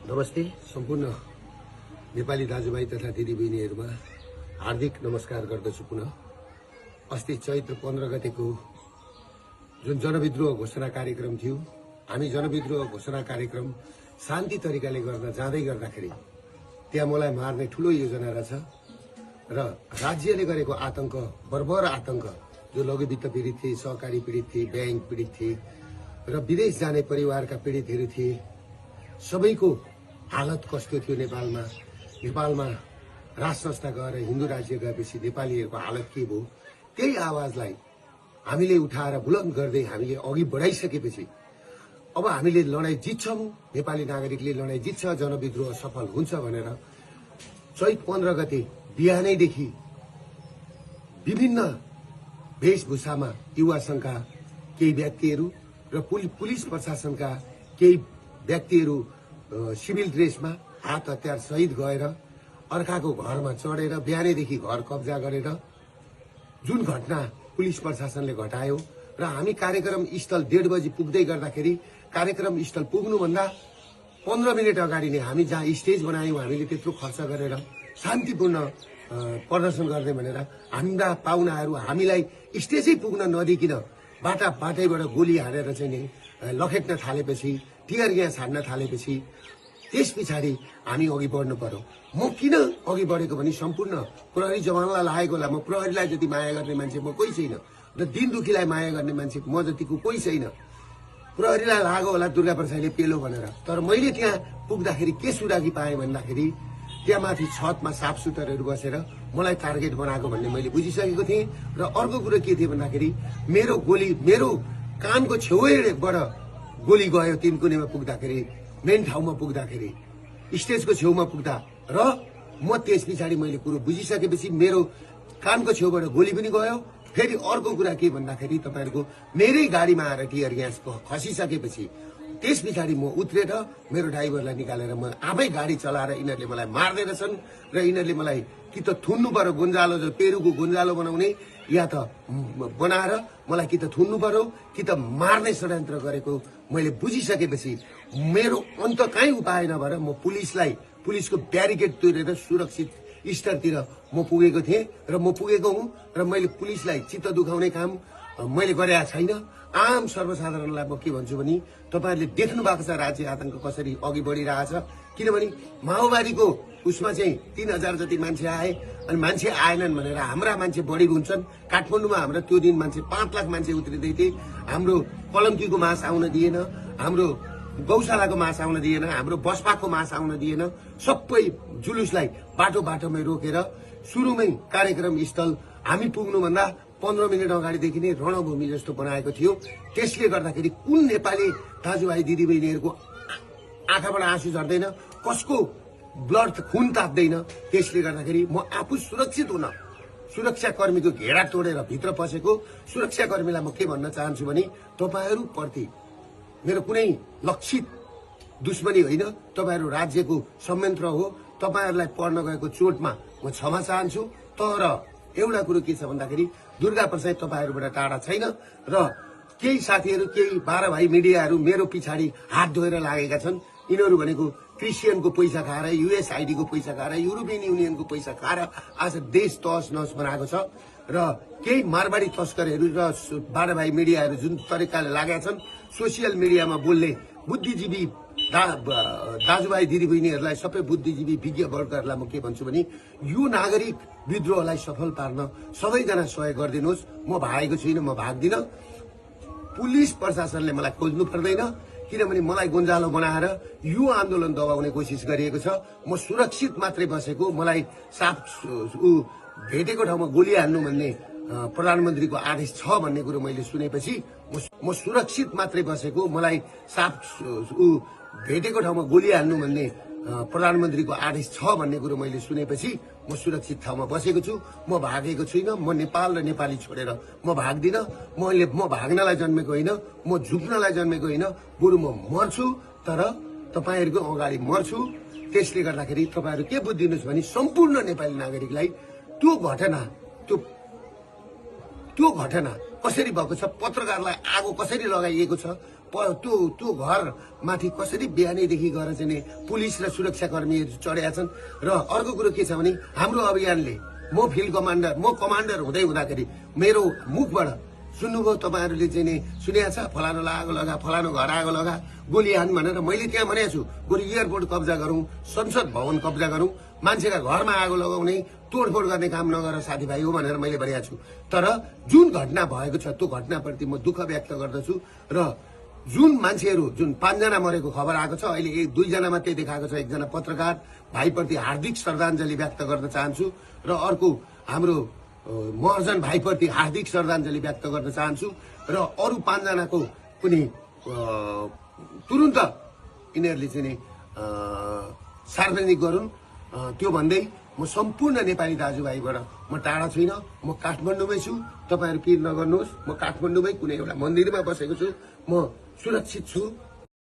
नमस्ते सम्पूर्ण नेपाली दाजुभाइ तथा दिदीबहिनीहरुमा हार्दिक नमस्कार गर्दछु। पुनः अस्ति चैत्र 15 गतेको जुन जनविद्रोह घोषणा कार्यक्रम थियो, हामी जनविद्रोह घोषणा कार्यक्रम शान्ति तरिकाले गर्न जाँदै गर्दाखेरि त्यहाँ मलाई मार्ने ठूलो योजना रहेछ र राज्यले गरेको आतंक, बर्बर आतंक, जो लघु वित्त पीडित थिए, सहकारी पीडित थिए, बैंक पीडित थिए र विदेश जाने परिवारका पीडितहरू थिए, सबैको हालत कस्तो थियो। नेपालमा राज संस्था गएर हिन्दू राज्य गएपछि नेपालीहरूको हालत के भयो, त्यही आवाजलाई हामीले उठाएर बुलन्द गर्दै हामीले अघि बढाइसकेपछि अब हामीले लडाई जित्छौं, नेपाली नागरिकले लडाई जित्छ, जनविद्रोह सफल हुन्छ भनेर चैत 15 गते बिहानैदेखि विभिन्न वेशभूषामा युवा संघका केही व्यक्तिहरू र पुलिस प्रशासनका केही व्यक्तिहरू सिभिल ड्रेसमा हात हतियार सहित गएर अर्काको घरमा चढेर बिहानैदेखि घर कब्जा गरेर जुन घटना पुलिस प्रशासनले घटायो र हामी कार्यक्रम स्थल 1:30 बजी पुग्दै गर्दाखेरि कार्यक्रम स्थल पुग्नुभन्दा 15 मिनट अगाडि नै हामी जहाँ स्टेज बनायौं, हामीले त्यत्रो खर्च गरेर शान्तिपूर्ण प्रदर्शन गर्ने भनेर हाम्रा पाहुनाहरू हामीलाई स्टेजै पुग्न नदिकिन बाटैबाट गोली हानेर चाहिँ नि लखेट्न थालेपछि, टियर ग्यास हान्न थालेपछि त्यस पछाडि हामी अघि बढ्नु पर्यो। म किन अघि बढेको भने सम्पूर्ण प्रहरी जवानलाई लागेको होला। म प्रहरीलाई जति माया गर्ने मान्छे म कोही छैन र दिन दुखीलाई माया गर्ने मान्छे म जतिको कोही छैन। प्रहरीलाई लाग्यो होला दुर्गा प्रसादले पेलो भनेर, तर मैले त्यहाँ पुग्दाखेरि के सुरागी पाएँ भन्दाखेरि त्यहाँ माथि छतमा साफसुतरहरू बसेर मलाई टार्गेट बनाएको भन्ने मैले बुझिसकेको थिएँ। र अर्को कुरो के थियो भन्दाखेरि मेरो कानको छेउबाट गोली गयो। तिनकुनेमा पुग्दाखेरि, मेन ठाउँमा पुग्दाखेरि, स्टेजको छेउमा पुग्दा र म त्यस पछाडि मैले कुरो बुझिसकेपछि मेरो कानको छेउबाट गोली पनि गयो। फेरि अर्को कुरा के भन्दाखेरि तपाईहरुको मेरै गाडीमा आएर टियर ग्यास खसिसकेपछि त्यस पछाडि म उत्रेर मेरो ड्राइभरलाई निकालेर म आफै गाडी चलाएर यिनीहरूले मलाई मार्दै रहेछन् र यिनीहरूले मलाई कि त थुन्नु पर्यो, गुन्जालो जो पेरुको गुन्जालो बनाउने, या त बनाएर मलाई कि त थुन्नु पर्यो कि त मार्ने षड्यन्त्र गरेको मैले बुझिसकेपछि मेरो अन्त काहीँ उपाय नभएर म पुलिसको ब्यारिकेड तोडेर सुरक्षित स्तरतिर म पुगेको थिएँ र म पुगेको हुँ र मैले पुलिसलाई चित्त दुखाउने काम मैले गरेका छैन। आम सर्वसाधारणलाई म के भन्छु भने तपाईहरुले देख्नु भएको छ राज्य आतंक कसरी अघि बढिरहेछ। किनभने माओवादीको उसमा चाहिँ 3000 जति मान्छे आए अनि मान्छे आएनन् भनेर हाम्रा मान्छे बढी हुन्छन्। काठमाडौँमा हाम्रो त्यो दिन मान्छे 5 लाख मान्छे उत्रिदै थिए। हाम्रो कलम्कीको मास आउन दिएन, हाम्रो गौशालाको मास आउन दिएन, हाम्रो बसपाको मास आउन दिएन। सबै जुलुसलाई बाटोमै रोकेर सुरुमै कार्यक्रम स्थल हामी पुग्नुभन्दा 15 मिनट अगाडिदेखि नै रणभूमि जस्तो बनाएको थियो। त्यसले गर्दाखेरि कुन नेपाली दाजुभाइ दिदीबहिनीहरूको आँखाबाट आँसु झर्दैन, कसको ब्लड खुन ताप्दैन। त्यसले गर्दाखेरि म आफू सुरक्षित हुन सुरक्षाकर्मीको घेरा तोडेर भित्र पसेको सुरक्षाकर्मीलाई म के भन्न चाहन्छु भने तपाईहरु प्रति मेरो कुनै लक्षित दुश्मनी होइन, तपाईहरु राज्यको संयन्त्र हो। तपाईहरुलाई पर्न गएको चोटमा म क्षमा चाहन्छु। तर एउटा कुरो के छ भन्दाखेरि दुर्गा प्रसाद तपाईहरुबाट टाढा छैन र केही साथीहरु, केही 12 भाइ मिडियाहरु मेरो पछाडि हात धोएर लागेका छन्। यिनीहरु भनेको क्रिस्चियनको पैसा खाएर, USAID को पैसा खाएर, युरोपियन युनियनको पैसा खाएर आज देश तहस नहस बनाएको छ र केही मारवाडी तस्करहरू र 12 भाइ मिडियाहरु जुन तरिकाले लागेका छन् सोशल मिडियामा बोल्ने बुद्धिजीवी दाजुभाइ दिदीबहिनीहरूलाई, सबै बुद्धिजीवी विज्ञ वर्गहरूलाई म के भन्छु भने यो नागरिक विद्रोहलाई सफल पार्न सबैजना सहयोग गरिदिनुहोस्। म भागेको छुइनँ, म भाग्दिन। पुलिस प्रशासनले मलाई खोज्नु पर्दैन, किनभने मलाई गुन्जालो बनाएर यो आन्दोलन दबाउने कोसिस गरिएको छ। म सुरक्षित मात्रै बसेको, मलाई साफ भेटेको ठाउँमा गोली हान्नु भन्ने प्रधानमन्त्रीको आदेश छ भन्ने कुरो मैले सुनेपछि म सुरक्षित मात्रै बसेको, मलाई साफ भेटेको ठाउँमा गोली हान्नु भन्ने प्रधानमन्त्रीको आदेश छ भन्ने कुरो मैले सुनेपछि म सुरक्षित ठाउँमा बसेको छु। म भागेको छुइनँ। म नेपाल र नेपाली छोडेर म भाग्दिन। म भाग्नलाई जन्मेको होइन, म झुक्नलाई जन्मेको होइन, बरु म मर्छु, तर तपाईहरुको अगाडि मर्छु। त्यसले गर्दाखेरि तपाईहरु के बुझ्दिनुस् भने सम्पूर्ण नेपाली नागरिकलाई त्यो घटना कसरी भएको छ, पत्रकारलाई आगो कसरी लगाइएको छ, त्यो घर माथि कसरी बिहानैदेखि गएर चाहिँ नि पुलिस र सुरक्षाकर्मीहरू चढेका छन्। र अर्को कुरो के छ भने हाम्रो अभियानले म फिल्ड कमान्डर कमान्डर हुँदै हुँदाखेरि मेरो मुखबाट सुन्नुभयो तपाईँहरूले चाहिँ नि सुनेको छ फलानु आगो लगा फलानु घर आगो लगा गोली हान भनेर मैले त्यहाँ भनेको छु बरु एयरपोर्ट कब्जा गरौँ संसद भवन कब्जा गरौँ मान्छेका घरमा आगो लगाउने तोडफोड गर्ने काम नगर साथीभाइ हो भनेर मैले भनेको छु। तर जुन घटना भएको छ त्यो घटनाप्रति म दुःख व्यक्त गर्दछु र जुन मान्छेहरू जुन 5 जना मरेको खबर आएको छ अहिले 2 जना मात्रै देखाएको छ। एकजना पत्रकार भाइप्रति हार्दिक श्रद्धाञ्जली व्यक्त गर्न चाहन्छु र अर्को हाम्रो महर्जन भाइप्रति हार्दिक श्रद्धाञ्जली व्यक्त गर्न चाहन्छु र अरू 5 जनाको पनि तुरुन्त यिनीहरूले चाहिँ नि सार्वजनिक गरून्। त्यो भन्दै म सम्पूर्ण नेपाली दाजुभाइबाट म टाढा छुइनँ, म काठमाडौँमै छु। तपाईँहरू पिर नगर्नुहोस्, म काठमाडौँमै कुनै एउटा मन्दिरमा बसेको छु, म सुरक्षित छु।